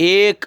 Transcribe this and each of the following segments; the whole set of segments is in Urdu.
1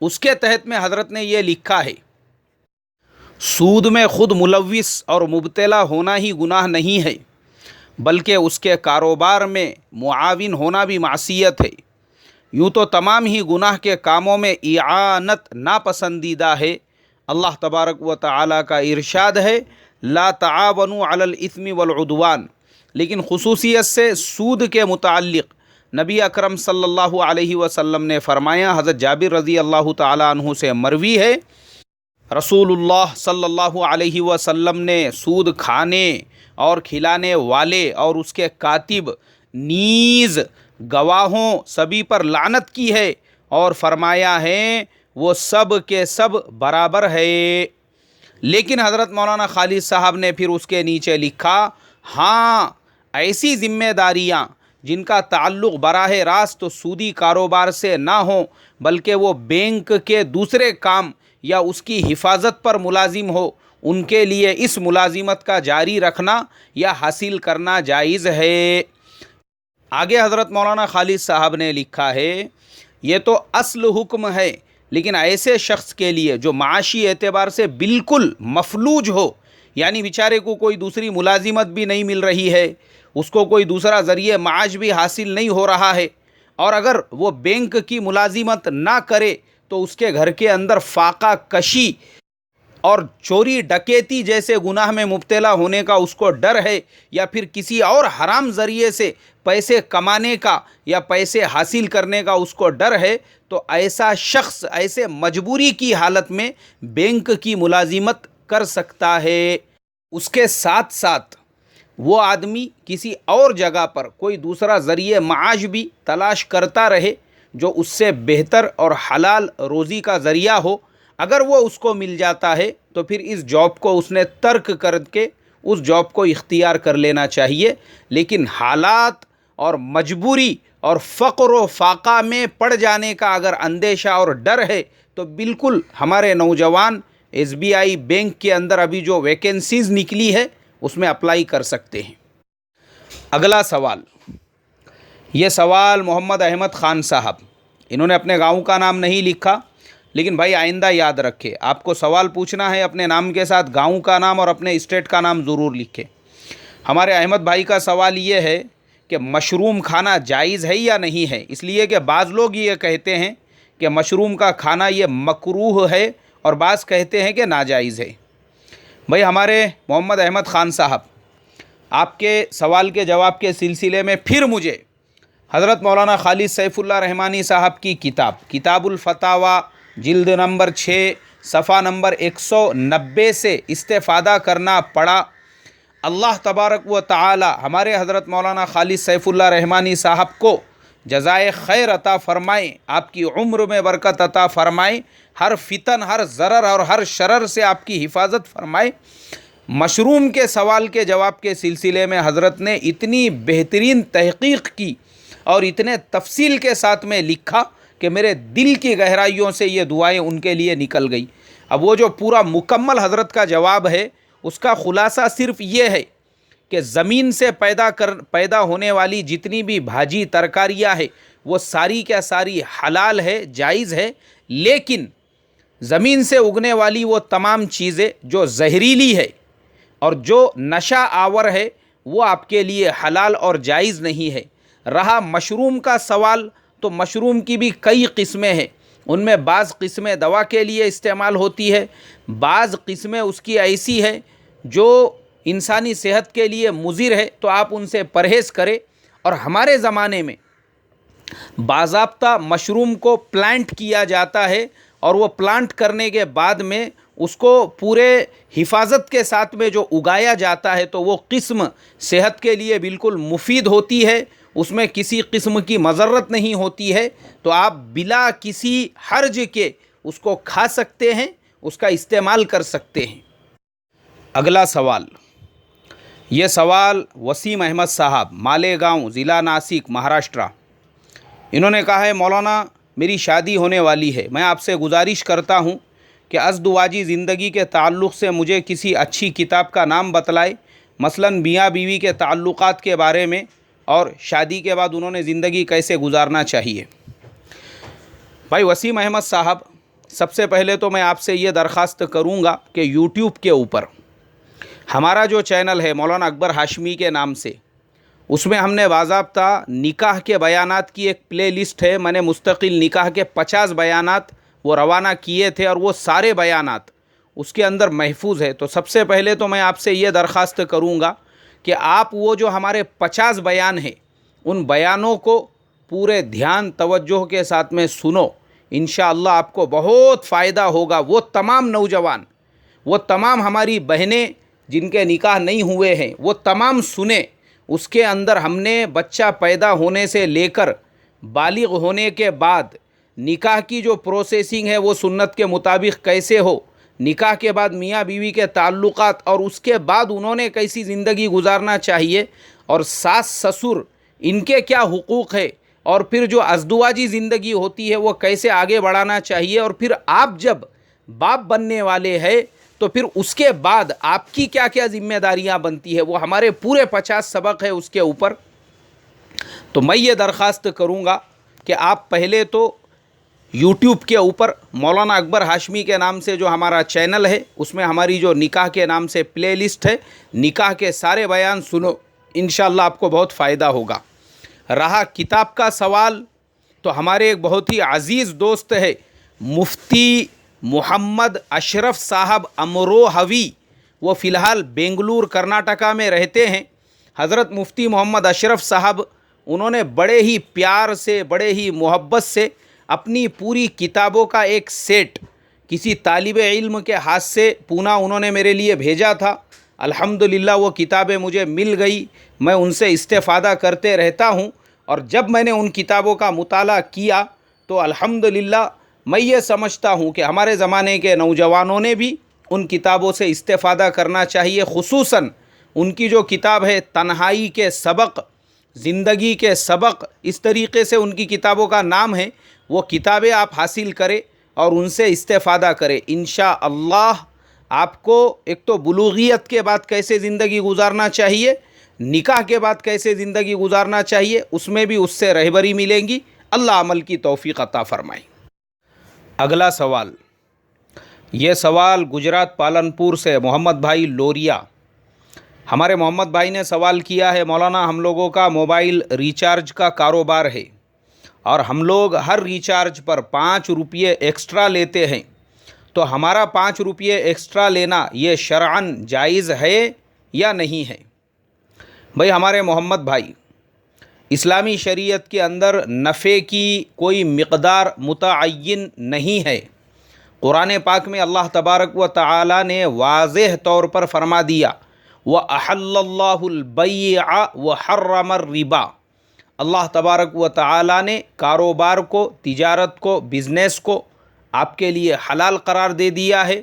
اس کے تحت میں حضرت نے یہ لکھا ہے، سود میں خود ملوث اور مبتلا ہونا ہی گناہ نہیں ہے، بلکہ اس کے کاروبار میں معاون ہونا بھی معصیت ہے۔ یوں تو تمام ہی گناہ کے کاموں میں اعانت ناپسندیدہ ہے۔ اللہ تبارک و تعالیٰ کا ارشاد ہے، لا تعاونوا علی الاثم والعدوان، لیکن خصوصیت سے سود کے متعلق نبی اکرم صلی اللہ علیہ وسلم نے فرمایا، حضرت جابر رضی اللہ تعالیٰ عنہ سے مروی ہے، رسول اللہ صلی اللہ علیہ وسلم نے سود کھانے اور کھلانے والے اور اس کے کاتب نیز گواہوں سبھی پر لعنت کی ہے، اور فرمایا ہے وہ سب کے سب برابر ہے۔ لیکن حضرت مولانا خالد صاحب نے پھر اس کے نیچے لکھا، ہاں ایسی ذمہ داریاں جن کا تعلق براہ راست سودی کاروبار سے نہ ہوں، بلکہ وہ بینک کے دوسرے کام یا اس کی حفاظت پر ملازم ہو، ان کے لیے اس ملازمت کا جاری رکھنا یا حاصل کرنا جائز ہے۔ آگے حضرت مولانا خالد صاحب نے لکھا ہے، یہ تو اصل حکم ہے، لیکن ایسے شخص کے لیے جو معاشی اعتبار سے بالکل مفلوج ہو، یعنی بیچارے کو کوئی دوسری ملازمت بھی نہیں مل رہی ہے، اس کو کوئی دوسرا ذریعہ معاش بھی حاصل نہیں ہو رہا ہے، اور اگر وہ بینک کی ملازمت نہ کرے تو اس کے گھر کے اندر فاقہ کشی اور چوری ڈکیتی جیسے گناہ میں مبتلا ہونے کا اس کو ڈر ہے، یا پھر کسی اور حرام ذریعے سے پیسے کمانے کا یا پیسے حاصل کرنے کا اس کو ڈر ہے، تو ایسا شخص ایسے مجبوری کی حالت میں بینک کی ملازمت کر سکتا ہے۔ اس کے ساتھ ساتھ وہ آدمی کسی اور جگہ پر کوئی دوسرا ذریعہ معاش بھی تلاش کرتا رہے جو اس سے بہتر اور حلال روزی کا ذریعہ ہو۔ اگر وہ اس کو مل جاتا ہے تو پھر اس جاب کو اس نے ترک کر کے اس جاب کو اختیار کر لینا چاہیے، لیکن حالات اور مجبوری اور فقر و فاقہ میں پڑ جانے کا اگر اندیشہ اور ڈر ہے تو بالکل ہمارے نوجوان ایس بی آئی بینک کے اندر ابھی جو ویکنسیز نکلی ہے اس میں اپلائی کر سکتے ہیں۔ اگلا سوال، یہ سوال محمد احمد خان صاحب، انہوں نے اپنے گاؤں کا نام نہیں لکھا، لیکن بھائی آئندہ یاد رکھے، آپ کو سوال پوچھنا ہے اپنے نام کے ساتھ گاؤں کا نام اور اپنے اسٹیٹ کا نام ضرور لکھیں۔ ہمارے احمد بھائی کا سوال یہ ہے کہ مشروم کھانا جائز ہے یا نہیں ہے، اس لیے کہ بعض لوگ یہ کہتے ہیں کہ مشروم کا کھانا یہ مکروہ ہے اور بعض کہتے ہیں کہ ناجائز ہے۔ بھائی ہمارے محمد احمد خان صاحب، آپ کے سوال کے جواب کے سلسلے میں پھر مجھے حضرت مولانا خالد سیف اللہ رحمانی صاحب کی کتاب الفتاویٰ جلد نمبر 6 صفحہ نمبر 190 سے استفادہ کرنا پڑا۔ اللہ تبارک و تعالی ہمارے حضرت مولانا خالد سیف اللہ رحمانی صاحب کو جزائے خیر عطا فرمائیں، آپ کی عمر میں برکت عطا فرمائیں، ہر فتن، ہر ضرر اور ہر شرر سے آپ کی حفاظت فرمائیں۔ مشروم کے سوال کے جواب کے سلسلے میں حضرت نے اتنی بہترین تحقیق کی اور اتنے تفصیل کے ساتھ میں لکھا کہ میرے دل کی گہرائیوں سے یہ دعائیں ان کے لیے نکل گئی۔ اب وہ جو پورا مکمل حضرت کا جواب ہے اس کا خلاصہ صرف یہ ہے کہ زمین سے پیدا ہونے والی جتنی بھی بھاجی ترکاریاں ہیں وہ ساری کیا ساری حلال ہے، جائز ہے، لیکن زمین سے اگنے والی وہ تمام چیزیں جو زہریلی ہے اور جو نشہ آور ہے وہ آپ کے لیے حلال اور جائز نہیں ہے۔ رہا مشروم کا سوال، تو مشروم کی بھی کئی قسمیں ہیں، ان میں بعض قسمیں دوا کے لیے استعمال ہوتی ہے، بعض قسمیں اس کی ایسی ہے جو انسانی صحت کے لیے مضر ہے، تو آپ ان سے پرہیز کریں۔ اور ہمارے زمانے میں باضابطہ مشروم کو پلانٹ کیا جاتا ہے، اور وہ پلانٹ کرنے کے بعد میں اس کو پورے حفاظت کے ساتھ میں جو اگایا جاتا ہے تو وہ قسم صحت کے لیے بالکل مفید ہوتی ہے، اس میں کسی قسم کی مضرت نہیں ہوتی ہے، تو آپ بلا کسی حرج کے اس کو کھا سکتے ہیں، اس کا استعمال کر سکتے ہیں۔ اگلا سوال، یہ سوال وسیم احمد صاحب، مالیگاؤں، ضلع ناسک، مہاراشٹرا، انہوں نے کہا ہے مولانا میری شادی ہونے والی ہے، میں آپ سے گزارش کرتا ہوں کہ ازدواجی زندگی کے تعلق سے مجھے کسی اچھی کتاب کا نام بتلائے، مثلاً میاں بیوی کے تعلقات کے بارے میں، اور شادی کے بعد انہوں نے زندگی کیسے گزارنا چاہیے۔ بھائی وسیم احمد صاحب، سب سے پہلے تو میں آپ سے یہ درخواست کروں گا کہ یوٹیوب کے اوپر ہمارا جو چینل ہے مولانا اکبر ہاشمی کے نام سے، اس میں ہم نے باضابطہ نکاح کے بیانات کی ایک پلے لسٹ ہے. میں نے مستقل نکاح کے 50 بیانات وہ روانہ کیے تھے اور وہ سارے بیانات اس کے اندر محفوظ ہے. تو سب سے پہلے تو میں آپ سے یہ درخواست کروں گا کہ آپ وہ جو ہمارے 50 بیان ہیں ان بیانوں کو پورے دھیان توجہ کے ساتھ میں سنو. انشاءاللہ آپ کو بہت فائدہ ہوگا. وہ تمام نوجوان، وہ تمام ہماری بہنیں جن کے نکاح نہیں ہوئے ہیں، وہ تمام سنیں. اس کے اندر ہم نے بچہ پیدا ہونے سے لے کر بالغ ہونے کے بعد نکاح کی جو پروسیسنگ ہے وہ سنت کے مطابق کیسے ہو، نکاح کے بعد میاں بیوی کے تعلقات اور اس کے بعد انہوں نے کیسی زندگی گزارنا چاہیے، اور ساس سسر ان کے کیا حقوق ہے، اور پھر جو ازدواجی زندگی ہوتی ہے وہ کیسے آگے بڑھانا چاہیے، اور پھر آپ جب باپ بننے والے ہیں تو پھر اس کے بعد آپ کی کیا کیا ذمہ داریاں بنتی ہے، وہ ہمارے پورے 50 سبق ہے اس کے اوپر. تو میں یہ درخواست کروں گا کہ آپ پہلے تو یوٹیوب کے اوپر مولانا اکبر ہاشمی کے نام سے جو ہمارا چینل ہے اس میں ہماری جو نکاح کے نام سے پلے لسٹ ہے، نکاح کے سارے بیان سنو. انشاءاللہ آپ کو بہت فائدہ ہوگا. رہا کتاب کا سوال، تو ہمارے ایک بہت ہی عزیز دوست ہے مفتی محمد اشرف صاحب امروہوی، وہ فی الحال بنگلور کرناٹکا میں رہتے ہیں. حضرت مفتی محمد اشرف صاحب انہوں نے بڑے ہی پیار سے، بڑے ہی محبت سے اپنی پوری کتابوں کا ایک سیٹ کسی طالب علم کے ہاتھ سے پونا انہوں نے میرے لیے بھیجا تھا. الحمدللہ وہ کتابیں مجھے مل گئی، میں ان سے استفادہ کرتے رہتا ہوں. اور جب میں نے ان کتابوں کا مطالعہ کیا تو الحمدللہ میں یہ سمجھتا ہوں کہ ہمارے زمانے کے نوجوانوں نے بھی ان کتابوں سے استفادہ کرنا چاہیے. خصوصاً ان کی جو کتاب ہے تنہائی کے سبق، زندگی کے سبق، اس طریقے سے ان کی کتابوں کا نام ہے. وہ کتابیں آپ حاصل کریں اور ان سے استفادہ کریں. انشاءاللہ آپ کو ایک تو بلوغیت کے بعد کیسے زندگی گزارنا چاہیے، نکاح کے بعد کیسے زندگی گزارنا چاہیے، اس میں بھی اس سے رہبری ملیں گی. اللہ عمل کی توفیق عطا فرمائے. اگلا سوال، یہ سوال گجرات پالنپور سے محمد بھائی لوریا، ہمارے محمد بھائی نے سوال کیا ہے، مولانا ہم لوگوں کا موبائل ریچارج کا کاروبار ہے اور ہم لوگ ہر ریچارج پر 5 روپے ایکسٹرا لیتے ہیں، تو ہمارا 5 روپے ایکسٹرا لینا یہ شرعاً جائز ہے یا نہیں ہے؟ بھائی ہمارے محمد بھائی، اسلامی شریعت کے اندر نفع کی کوئی مقدار متعین نہیں ہے. قرآن پاک میں اللہ تبارک و تعالی نے واضح طور پر فرما دیا، وَأَحَلَّ اللَّهُ الْبَيْعَ وَحَرَّمَ الرِّبَا. اللہ تبارک و تعالی نے کاروبار کو، تجارت کو، بزنس کو آپ کے لیے حلال قرار دے دیا ہے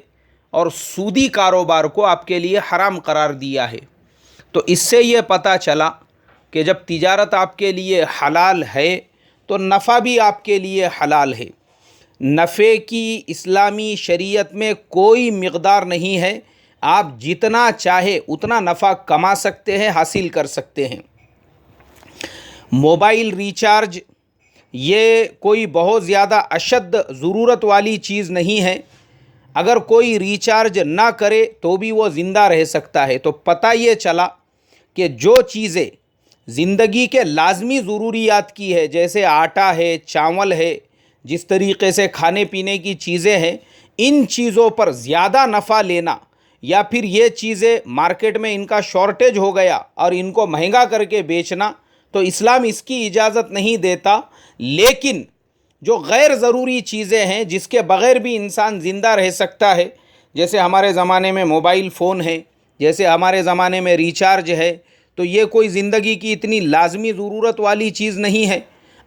اور سودی کاروبار کو آپ کے لیے حرام قرار دیا ہے. تو اس سے یہ پتہ چلا کہ جب تجارت آپ کے لیے حلال ہے تو نفع بھی آپ کے لیے حلال ہے. نفع کی اسلامی شریعت میں کوئی مقدار نہیں ہے، آپ جتنا چاہے اتنا نفع کما سکتے ہیں، حاصل کر سکتے ہیں. موبائل ریچارج یہ کوئی بہت زیادہ اشد ضرورت والی چیز نہیں ہے. اگر کوئی ریچارج نہ کرے تو بھی وہ زندہ رہ سکتا ہے. تو پتہ یہ چلا کہ جو چیزیں زندگی کے لازمی ضروریات کی ہے، جیسے آٹا ہے، چاول ہے، جس طریقے سے کھانے پینے کی چیزیں ہیں، ان چیزوں پر زیادہ نفع لینا یا پھر یہ چیزیں مارکیٹ میں ان کا شارٹیج ہو گیا اور ان کو مہنگا کر کے بیچنا، تو اسلام اس کی اجازت نہیں دیتا. لیکن جو غیر ضروری چیزیں ہیں جس کے بغیر بھی انسان زندہ رہ سکتا ہے، جیسے ہمارے زمانے میں موبائل فون ہے، جیسے ہمارے زمانے میں ریچارج ہے، تو یہ کوئی زندگی کی اتنی لازمی ضرورت والی چیز نہیں ہے.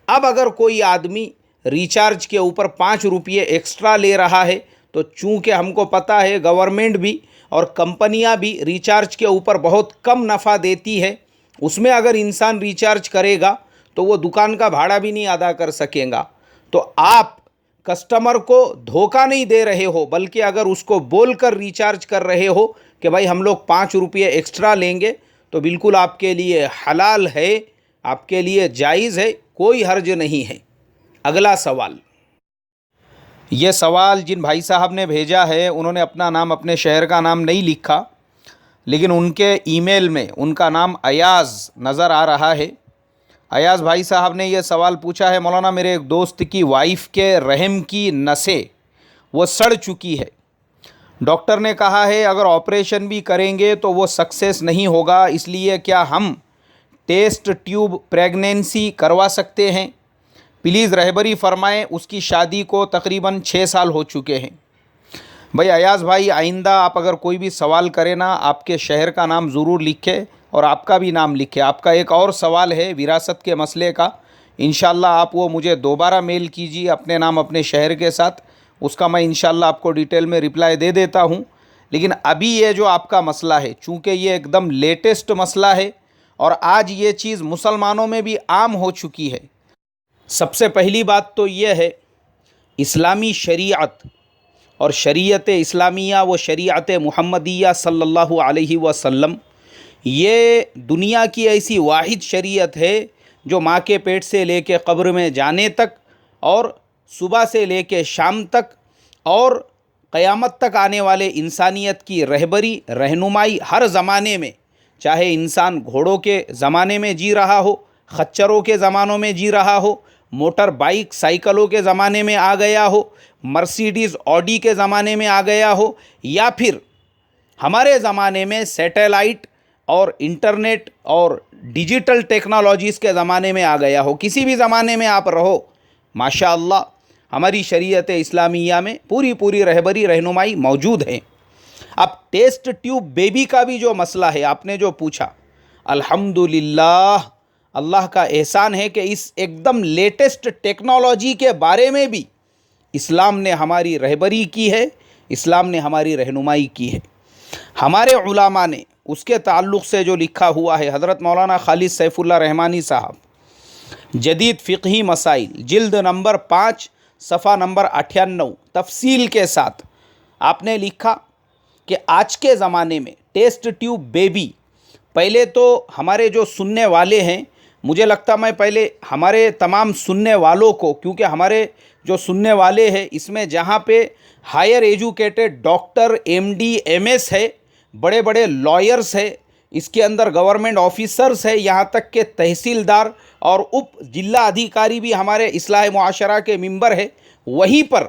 اب اگر کوئی آدمی ریچارج کے اوپر 5 روپے ایکسٹرا لے رہا ہے تو چونکہ ہم کو پتہ ہے گورنمنٹ بھی اور کمپنیاں بھی ریچارج کے اوپر بہت کم نفع دیتی ہے، اس میں اگر انسان ریچارج کرے گا تو وہ دکان کا بھاڑا بھی نہیں ادا کر سکیں گا. تو آپ کسٹمر کو دھوکہ نہیں دے رہے ہو، بلکہ اگر اس کو بول کر ریچارج کر رہے ہو کہ بھائی ہم لوگ 5 روپے ایکسٹرا لیں گے، تو بالکل آپ کے لیے حلال ہے، آپ کے لیے جائز ہے، کوئی حرج نہیں ہے. اگلا سوال، یہ سوال جن بھائی صاحب نے بھیجا ہے انہوں نے اپنا نام اپنے شہر کا نام نہیں لکھا، لیکن ان کے ای میل میں ان کا نام ایاز نظر آ رہا ہے۔ ایاز بھائی صاحب نے یہ سوال پوچھا ہے، مولانا میرے ایک دوست کی وائف کے رحم کی نسیں وہ سڑ چکی ہے، ڈاکٹر نے کہا ہے اگر آپریشن بھی کریں گے تو وہ سکسیس نہیں ہوگا، اس لیے کیا ہم ٹیسٹ ٹیوب پریگنینسی کروا سکتے ہیں؟ پلیز رہبری فرمائیں، اس کی شادی کو تقریباً 6 سال ہو چکے ہیں۔ بھائی ایاز بھائی، آئندہ آپ اگر کوئی بھی سوال کریں نا، آپ کے شہر کا نام ضرور لکھیں اور آپ کا بھی نام لکھیں۔ آپ کا ایک اور سوال ہے وراثت کے مسئلے کا، انشاءاللہ آپ وہ مجھے دوبارہ میل کیجیے اپنے نام اپنے شہر کے ساتھ، اس کا میں انشاءاللہ آپ کو ڈیٹیل میں رپلائی دے دیتا ہوں۔ لیکن ابھی یہ جو آپ کا مسئلہ ہے، چونکہ یہ ایک دم لیٹسٹ مسئلہ ہے اور آج یہ چیز مسلمانوں میں بھی عام ہو چکی ہے۔ سب سے پہلی بات تو یہ ہے، اسلامی شریعت اور شریعت اسلامیہ و شریعت محمدیہ صلی اللہ علیہ وسلم یہ دنیا کی ایسی واحد شریعت ہے جو ماں کے پیٹ سے لے کے قبر میں جانے تک اور صبح سے لے کے شام تک اور قیامت تک آنے والے انسانیت کی رہبری رہنمائی ہر زمانے میں، چاہے انسان گھوڑوں کے زمانے میں جی رہا ہو، خچروں کے زمانوں میں جی رہا ہو، موٹر بائک سائیکلوں کے زمانے میں آ گیا ہو، مرسیڈیز آڈی کے زمانے میں آ گیا ہو، یا پھر ہمارے زمانے میں سیٹلائٹ اور انٹرنیٹ اور ڈیجیٹل ٹیکنالوجیز کے زمانے میں آ گیا ہو، کسی بھی زمانے میں آپ رہو، ماشاءاللہ ہماری شریعت اسلامیہ میں پوری رہبری رہنمائی موجود ہے۔ اب ٹیسٹ ٹیوب بیبی کا بھی جو مسئلہ ہے آپ نے جو پوچھا، الحمدللہ اللہ کا احسان ہے کہ اس ایک دم لیٹسٹ ٹیکنالوجی کے بارے میں بھی اسلام نے ہماری رہبری کی ہے، اسلام نے ہماری رہنمائی کی ہے۔ ہمارے علماء نے اس کے تعلق سے جو لکھا ہوا ہے، حضرت مولانا خالد سیف اللہ رحمانی صاحب جدید فقہی مسائل جلد نمبر 5 صفحہ نمبر 98 تفصیل کے ساتھ آپ نے لکھا کہ آج کے زمانے میں ٹیسٹ ٹیوب بیبی، پہلے تو ہمارے جو سننے والے ہیں، مجھے لگتا میں پہلے ہمارے تمام سننے والوں کو، کیونکہ ہمارے جو سننے والے ہیں اس میں جہاں پہ higher educated doctor M D M S ہے، بڑے بڑے لائرز ہے، اس کے اندر گورنمنٹ آفیسرز ہے، یہاں تک کہ تحصیلدار اور اپ ضلع ادھیکاری بھی ہمارے اصلاح معاشرہ کے ممبر ہے، وہیں پر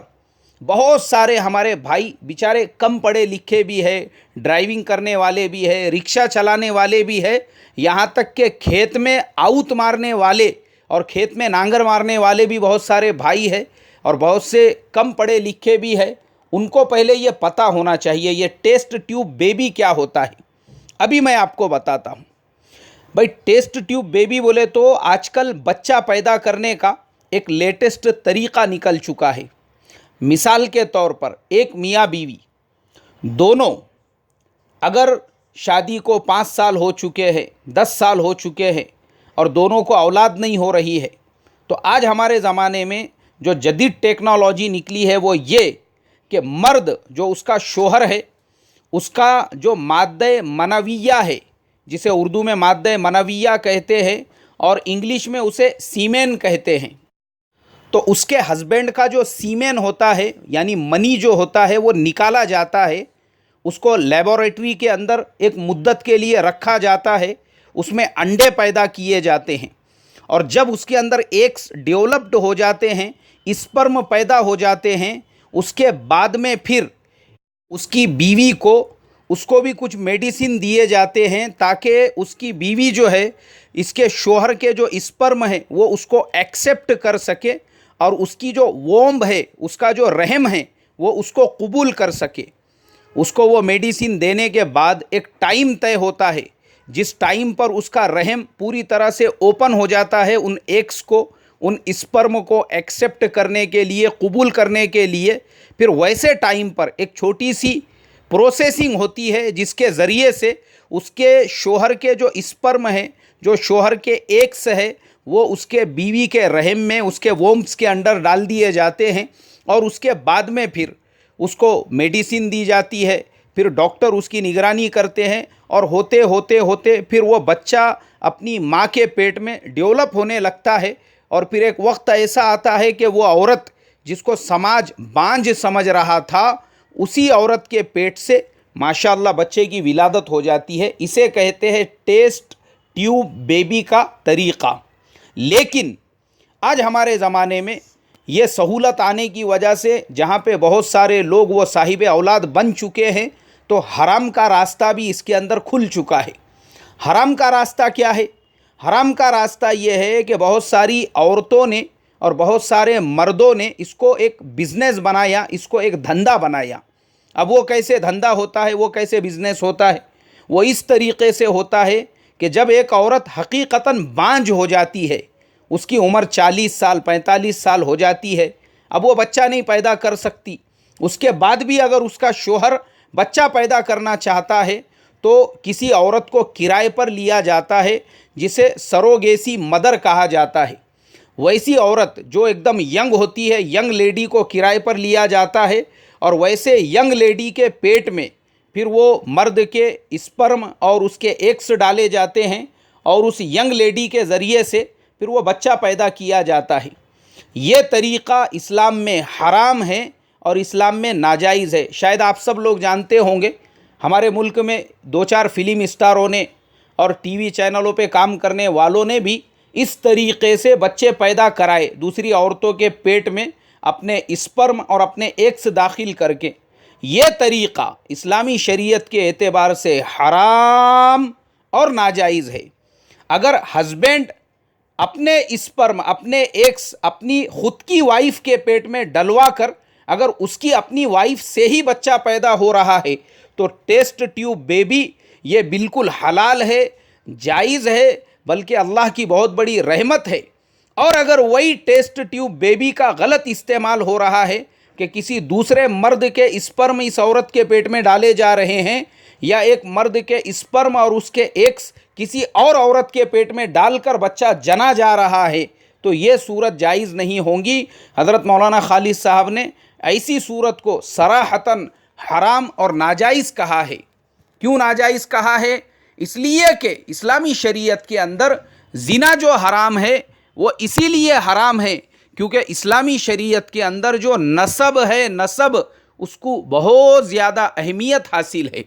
بہت سارے ہمارے بھائی بیچارے کم پڑھے لکھے بھی ہے، ڈرائیونگ کرنے والے بھی ہے، رکشہ چلانے والے بھی ہے، یہاں تک کہ کھیت میں آؤت مارنے والے اور کھیت میں نانگر مارنے والے بھی بہت سارے بھائی ہے، اور بہت سے کم پڑھے لکھے بھی ہے۔ ان کو پہلے یہ پتہ ہونا چاہیے یہ ٹیسٹ ٹیوب بیبی کیا ہوتا ہے۔ ابھی میں آپ کو بتاتا ہوں بھائی، ٹیسٹ ٹیوب بیبی بولے تو آج کل بچہ پیدا کرنے کا ایک لیٹسٹ طریقہ نکل چکا ہے۔ مثال کے طور پر ایک میاں بیوی دونوں اگر شادی کو 5 سال ہو چکے ہیں، 10 سال ہو چکے ہیں اور دونوں کو اولاد نہیں ہو رہی ہے، تو آج ہمارے زمانے میں جو جدید ٹیکنالوجی نکلی ہے وہ یہ کہ مرد جو اس کا شوہر ہے، اس کا جو مادہ منویہ ہے، جسے اردو میں مادہ منویہ کہتے ہیں اور انگلش میں اسے سیمین کہتے ہیں، تو اس کے ہسبینڈ کا جو سیمین ہوتا ہے یعنی منی جو ہوتا ہے وہ نکالا جاتا ہے، اس کو لیبارٹری کے اندر ایک مدت کے لیے رکھا جاتا ہے، اس میں انڈے پیدا کیے جاتے ہیں، اور جب اس کے اندر ایگز ڈیولپڈ ہو جاتے ہیں، اسپرم پیدا ہو جاتے ہیں، اس کے بعد میں پھر اس کی بیوی کو اس کو بھی کچھ میڈیسن دیے جاتے ہیں تاکہ اس کی بیوی جو ہے اس کے شوہر کے جو اسپرم ہے وہ اس کو ایکسیپٹ کر سکے اور اس کی جو وومب ہے، اس کا جو رحم ہے وہ اس کو قبول کر سکے۔ اس کو وہ میڈیسن دینے کے بعد ایک ٹائم طے ہوتا ہے، جس ٹائم پر اس کا رحم پوری طرح سے اوپن ہو جاتا ہے ان ایگز کو، ان اسپرم کو ایکسیپٹ کرنے کے لیے، قبول کرنے کے لیے، پھر ویسے ٹائم پر ایک چھوٹی سی پروسیسنگ ہوتی ہے جس کے ذریعے سے اس کے شوہر کے جو اسپرم ہے، جو شوہر کے ایگز ہے، وہ اس کے بیوی کے رحم میں، اس کے وومبس کے انڈر ڈال دیے جاتے ہیں، اور اس کے بعد میں پھر اس کو میڈیسن دی جاتی ہے، پھر ڈاکٹر اس کی نگرانی کرتے ہیں، اور ہوتے ہوتے ہوتے پھر وہ بچہ اپنی ماں کے پیٹ میں ڈیولپ ہونے لگتا ہے، اور پھر ایک وقت ایسا آتا ہے کہ وہ عورت جس کو سماج بانجھ سمجھ رہا تھا، اسی عورت کے پیٹ سے ماشاءاللہ بچے کی ولادت ہو جاتی ہے۔ اسے کہتے ہیں ٹیسٹ ٹیوب بیبی کا طریقہ۔ لیکن آج ہمارے زمانے میں یہ سہولت آنے کی وجہ سے جہاں پہ بہت سارے لوگ وہ صاحب اولاد بن چکے ہیں، تو حرام کا راستہ بھی اس کے اندر کھل چکا ہے۔ حرام کا راستہ کیا ہے؟ حرام کا راستہ یہ ہے کہ بہت ساری عورتوں نے اور بہت سارے مردوں نے اس کو ایک بزنس بنایا، اس کو ایک دھندا بنایا۔ اب وہ کیسے دھندا ہوتا ہے، وہ کیسے بزنس ہوتا ہے؟ وہ اس طریقے سے ہوتا ہے کہ جب ایک عورت حقیقتاً بانجھ ہو جاتی ہے، اس کی عمر 40 سال 45 سال ہو جاتی ہے، اب وہ بچہ نہیں پیدا کر سکتی، اس کے بعد بھی اگر اس کا شوہر بچہ پیدا کرنا چاہتا ہے تو کسی عورت کو کرائے پر لیا جاتا ہے، جسے سروگیسی مدر کہا جاتا ہے۔ ویسی عورت جو ایک دم ینگ ہوتی ہے، ینگ لیڈی کو کرائے پر لیا جاتا ہے، اور ویسے ینگ لیڈی کے پیٹ میں پھر وہ مرد کے اسپرم اور اس کے ایگز ڈالے جاتے ہیں، اور اس ینگ لیڈی کے ذریعے سے پھر وہ بچہ پیدا کیا جاتا ہے۔ یہ طریقہ اسلام میں حرام ہے اور اسلام میں ناجائز ہے۔ شاید آپ سب لوگ جانتے ہوں گے، ہمارے ملک میں 2-4 فلم اسٹاروں نے اور ٹی وی چینلوں پہ کام کرنے والوں نے بھی اس طریقے سے بچے پیدا کرائے، دوسری عورتوں کے پیٹ میں اپنے اسپرم اور اپنے ایگز داخل کر کے۔ یہ طریقہ اسلامی شریعت کے اعتبار سے حرام اور ناجائز ہے۔ اگر ہسبینڈ اپنے اسپرم، اپنے ایگز اپنی خود کی وائف کے پیٹ میں ڈلوا کر اگر اس کی اپنی وائف سے ہی بچہ پیدا ہو رہا ہے تو ٹیسٹ ٹیوب بیبی یہ بالکل حلال ہے، جائز ہے، بلکہ اللہ کی بہت بڑی رحمت ہے۔ اور اگر وہی ٹیسٹ ٹیوب بیبی کا غلط استعمال ہو رہا ہے کہ کسی دوسرے مرد کے اسپرم اس عورت کے پیٹ میں ڈالے جا رہے ہیں، یا ایک مرد کے اسپرم اور اس کے ایگز کسی اور عورت کے پیٹ میں ڈال کر بچہ جنا جا رہا ہے، تو یہ صورت جائز نہیں ہوں گی۔ حضرت مولانا خالد صاحب نے ایسی صورت کو صراحتاً حرام اور ناجائز کہا ہے۔ کیوں ناجائز کہا ہے؟ اس لیے کہ اسلامی شریعت کے اندر زنا جو حرام ہے وہ اسی لیے حرام ہے کیونکہ اسلامی شریعت کے اندر جو نسب ہے، نسب اس کو بہت زیادہ اہمیت حاصل ہے۔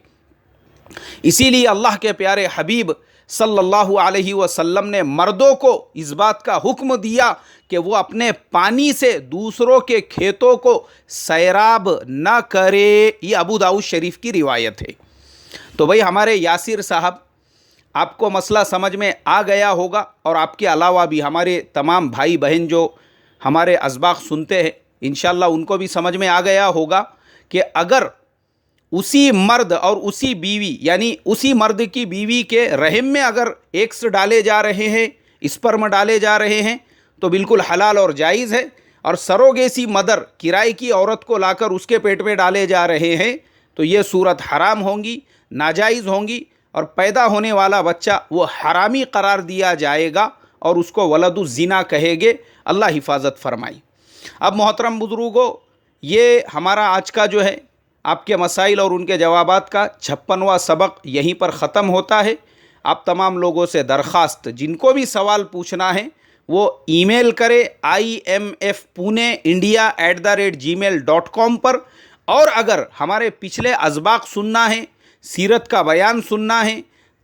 اسی لیے اللہ کے پیارے حبیب صلی اللہ علیہ وسلم نے مردوں کو اس بات کا حکم دیا کہ وہ اپنے پانی سے دوسروں کے کھیتوں کو سیراب نہ کرے۔ یہ ابو داؤد شریف کی روایت ہے۔ تو بھئی ہمارے یاسر صاحب، آپ کو مسئلہ سمجھ میں آ گیا ہوگا، اور آپ کے علاوہ بھی ہمارے تمام بھائی بہن جو ہمارے اسباق سنتے ہیں انشاءاللہ ان کو بھی سمجھ میں آ گیا ہوگا کہ اگر اسی مرد اور اسی بیوی، یعنی اسی مرد کی بیوی کے رحم میں اگر ایگز ڈالے جا رہے ہیں، اسپرم ڈالے جا رہے ہیں، تو بالکل حلال اور جائز ہے۔ اور سروگیسی مدر، کرائے کی عورت کو لا کر اس کے پیٹ میں ڈالے جا رہے ہیں، تو یہ صورت حرام ہوں گی، ناجائز ہوں گی، اور پیدا ہونے والا بچہ وہ حرامی قرار دیا جائے گا اور اس کو ولد الزنا کہے گے۔ اللہ حفاظت فرمائی۔ اب محترم بزرگوں، یہ ہمارا آج کا جو ہے آپ کے مسائل اور ان کے جوابات کا 56واں سبق یہیں پر ختم ہوتا ہے۔ آپ تمام لوگوں سے درخواست، جن کو بھی سوال پوچھنا ہے وہ ای میل کرے imfpuneindia@gmail.com پر، اور اگر ہمارے پچھلے اسباق سننا ہے، سیرت کا بیان سننا ہے،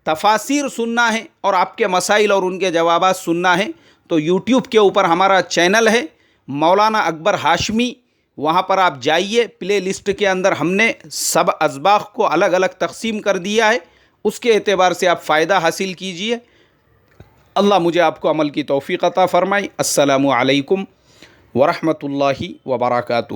تفاسیر سننا ہے، اور آپ کے مسائل اور ان کے جوابات سننا ہے، تو یوٹیوب کے اوپر ہمارا چینل ہے مولانا اکبر ہاشمی، وہاں پر آپ جائیے۔ پلے لسٹ کے اندر ہم نے سب اسباق کو الگ الگ تقسیم کر دیا ہے، اس کے اعتبار سے آپ فائدہ حاصل کیجئے۔ اللہ مجھے آپ کو عمل کی توفیق عطا فرمائے۔ السلام علیکم ورحمۃ اللہ وبرکاتہ۔